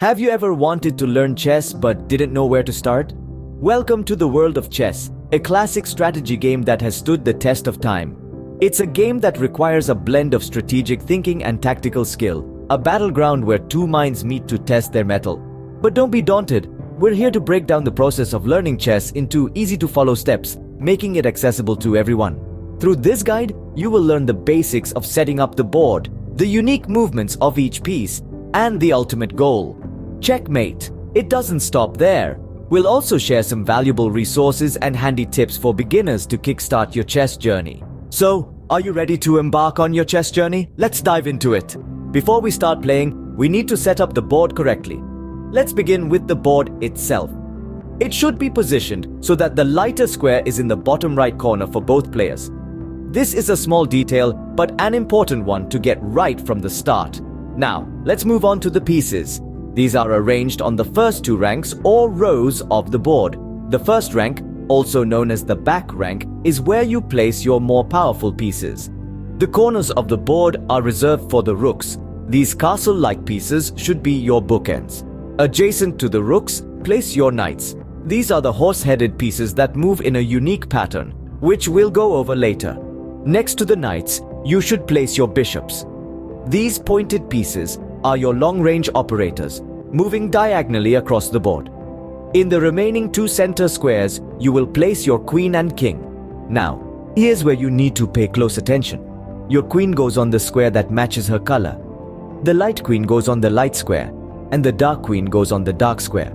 Have you ever wanted to learn chess but didn't know where to start? Welcome to the world of chess, a classic strategy game that has stood the test of time. It's a game that requires a blend of strategic thinking and tactical skill, a battleground where two minds meet to test their mettle. But don't be daunted. We're here to break down the process of learning chess into easy-to-follow steps, making it accessible to everyone. Through this guide, you will learn the basics of setting up the board, the unique movements of each piece, and the ultimate goal: checkmate. It doesn't stop there. We'll also share some valuable resources and handy tips for beginners to kickstart your chess journey. So, are you ready to embark on your chess journey? Let's dive into it. Before we start playing, we need to set up the board correctly. Let's begin with the board itself. It should be positioned so that the lighter square is in the bottom right corner for both players. This is a small detail, but an important one to get right from the start. Now, let's move on to the pieces. These are arranged on the first two ranks or rows of the board. The first rank, also known as the back rank, is where you place your more powerful pieces. The corners of the board are reserved for the rooks. These castle-like pieces should be your bookends. Adjacent to the rooks, place your knights. These are the horse-headed pieces that move in a unique pattern, which we'll go over later. Next to the knights, you should place your bishops. These pointed pieces are your long-range operators, moving diagonally across the board. In the remaining two center squares, you will place your queen and king. Now, here's where you need to pay close attention. Your queen goes on the square that matches her color. The light queen goes on the light square, and the dark queen goes on the dark square.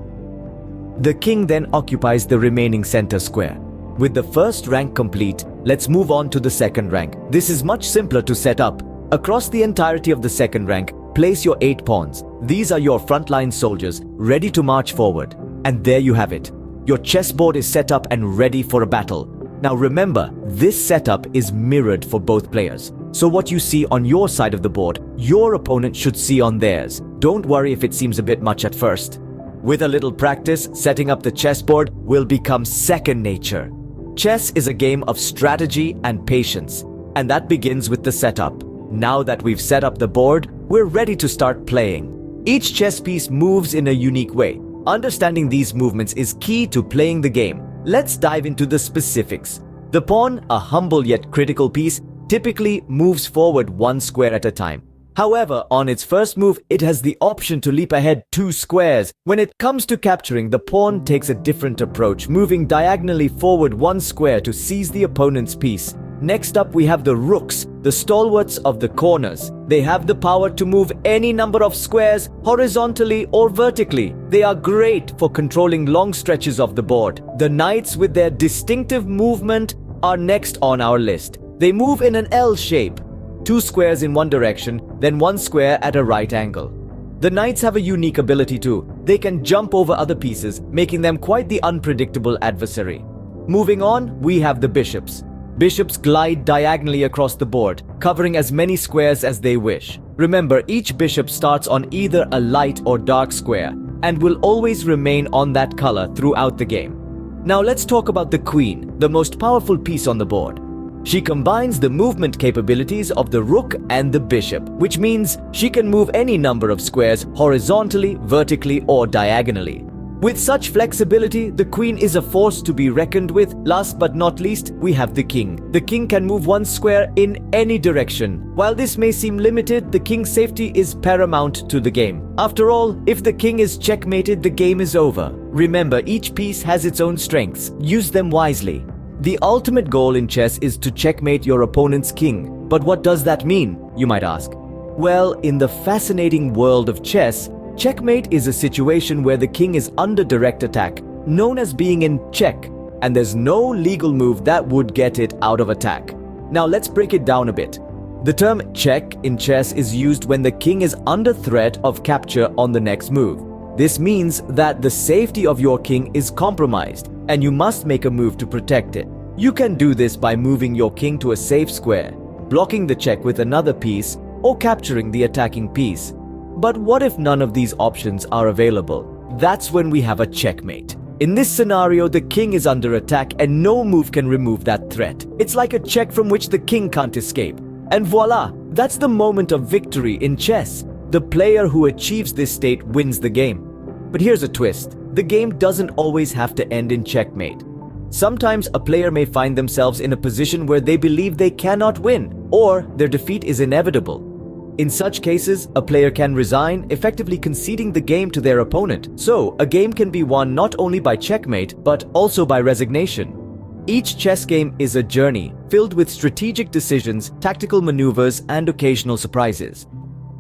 The king then occupies the remaining center square. With the first rank complete, let's move on to the second rank. This is much simpler to set up. Across the entirety of the second rank, place your 8 pawns. These are your frontline soldiers, ready to march forward. And there you have it. Your chessboard is set up and ready for a battle. Now remember, this setup is mirrored for both players. So what you see on your side of the board, your opponent should see on theirs. Don't worry if it seems a bit much at first. With a little practice, setting up the chessboard will become second nature. Chess is a game of strategy and patience, and that begins with the setup. Now that we've set up the board, we're ready to start playing. Each chess piece moves in a unique way. Understanding these movements is key to playing the game. Let's dive into the specifics. The pawn, a humble yet critical piece, typically moves forward one square at a time. However, on its first move, it has the option to leap ahead 2 squares. When it comes to capturing, the pawn takes a different approach, moving diagonally forward 1 square to seize the opponent's piece. Next up, we have the rooks, the stalwarts of the corners. They have the power to move any number of squares, horizontally or vertically. They are great for controlling long stretches of the board. The knights, with their distinctive movement, are next on our list. They move in an L shape, 2 squares in one direction, then 1 square at a right angle. The knights have a unique ability too. They can jump over other pieces, making them quite the unpredictable adversary. Moving on, we have the bishops. Bishops glide diagonally across the board, covering as many squares as they wish. Remember, each bishop starts on either a light or dark square, and will always remain on that color throughout the game. Now let's talk about the queen, the most powerful piece on the board. She combines the movement capabilities of the rook and the bishop, which means she can move any number of squares horizontally, vertically, or diagonally. With such flexibility, the queen is a force to be reckoned with. Last but not least, we have the king. The king can move 1 square in any direction. While this may seem limited, the king's safety is paramount to the game. After all, if the king is checkmated, the game is over. Remember, each piece has its own strengths. Use them wisely. The ultimate goal in chess is to checkmate your opponent's king. But what does that mean, you might ask? Well, in the fascinating world of chess, checkmate is a situation where the king is under direct attack, known as being in check, and there's no legal move that would get it out of attack. Now let's break it down a bit. The term check in chess is used when the king is under threat of capture on the next move. This means that the safety of your king is compromised, and you must make a move to protect it. You can do this by moving your king to a safe square, blocking the check with another piece, or capturing the attacking piece. But what if none of these options are available? That's when we have a checkmate. In this scenario, the king is under attack and no move can remove that threat. It's like a check from which the king can't escape. And voila, that's the moment of victory in chess. The player who achieves this state wins the game. But here's a twist. The game doesn't always have to end in checkmate. Sometimes a player may find themselves in a position where they believe they cannot win, or their defeat is inevitable. In such cases, a player can resign, effectively conceding the game to their opponent. So, a game can be won not only by checkmate, but also by resignation. Each chess game is a journey, filled with strategic decisions, tactical maneuvers, and occasional surprises.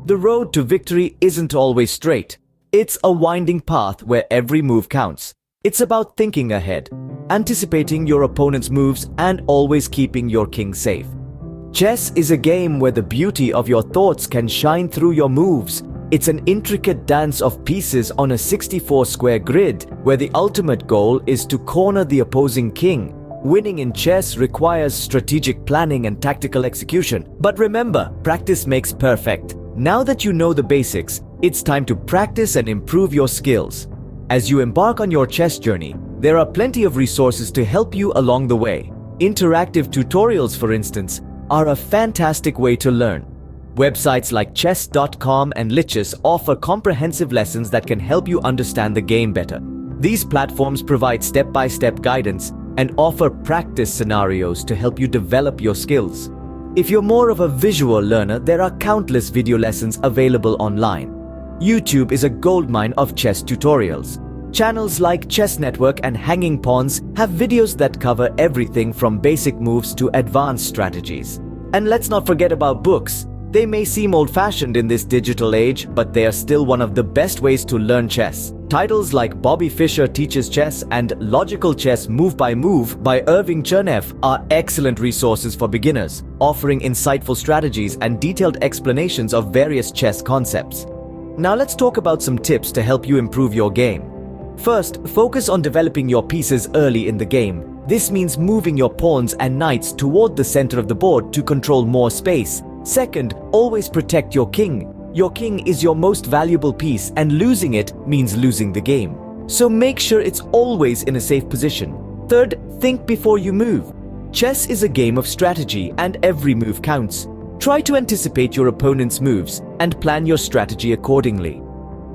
The road to victory isn't always straight. It's a winding path where every move counts. It's about thinking ahead, anticipating your opponent's moves, and always keeping your king safe. Chess is a game where the beauty of your thoughts can shine through your moves. It's an intricate dance of pieces on a 64-square grid, where the ultimate goal is to corner the opposing king. Winning in chess requires strategic planning and tactical execution. But remember, practice makes perfect. Now that you know the basics, it's time to practice and improve your skills. As you embark on your chess journey, there are plenty of resources to help you along the way. Interactive tutorials, for instance, are a fantastic way to learn. Websites like chess.com and Lichess offer comprehensive lessons that can help you understand the game better. These platforms provide step-by-step guidance and offer practice scenarios to help you develop your skills. If you're more of a visual learner, there are countless video lessons available online. YouTube is a goldmine of chess tutorials. Channels like Chess Network and Hanging Pawns have videos that cover everything from basic moves to advanced strategies. And let's not forget about books. They may seem old-fashioned in this digital age, but they are still one of the best ways to learn chess. Titles like Bobby Fischer Teaches Chess and Logical Chess Move by Move by Irving Chernev are excellent resources for beginners, offering insightful strategies and detailed explanations of various chess concepts. Now let's talk about some tips to help you improve your game. First, focus on developing your pieces early in the game. This means moving your pawns and knights toward the center of the board to control more space. Second, always protect your king. Your king is your most valuable piece, and losing it means losing the game. So make sure it's always in a safe position. Third, think before you move. Chess is a game of strategy, and every move counts. Try to anticipate your opponent's moves and plan your strategy accordingly.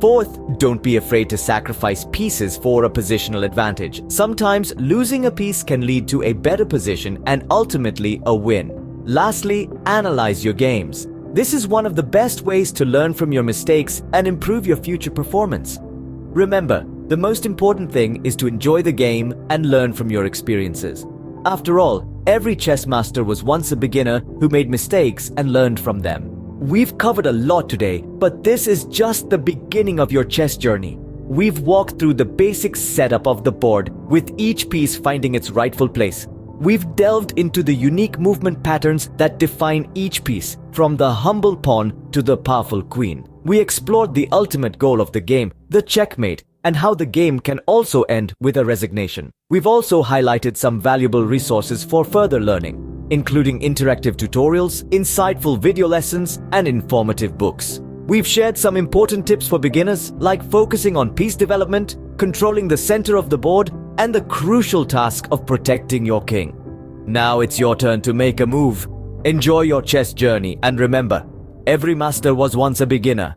Fourth, don't be afraid to sacrifice pieces for a positional advantage. Sometimes losing a piece can lead to a better position and ultimately a win. Lastly, analyze your games. This is one of the best ways to learn from your mistakes and improve your future performance. Remember, the most important thing is to enjoy the game and learn from your experiences. After all, every chess master was once a beginner who made mistakes and learned from them. We've covered a lot today, but this is just the beginning of your chess journey. We've walked through the basic setup of the board, with each piece finding its rightful place. We've delved into the unique movement patterns that define each piece, from the humble pawn to the powerful queen. We explored the ultimate goal of the game, the checkmate, and how the game can also end with a resignation. We've also highlighted some valuable resources for further learning, including interactive tutorials, insightful video lessons, and informative books. We've shared some important tips for beginners, like focusing on piece development, controlling the center of the board, and the crucial task of protecting your king. Now it's your turn to make a move. Enjoy your chess journey, and remember, every master was once a beginner.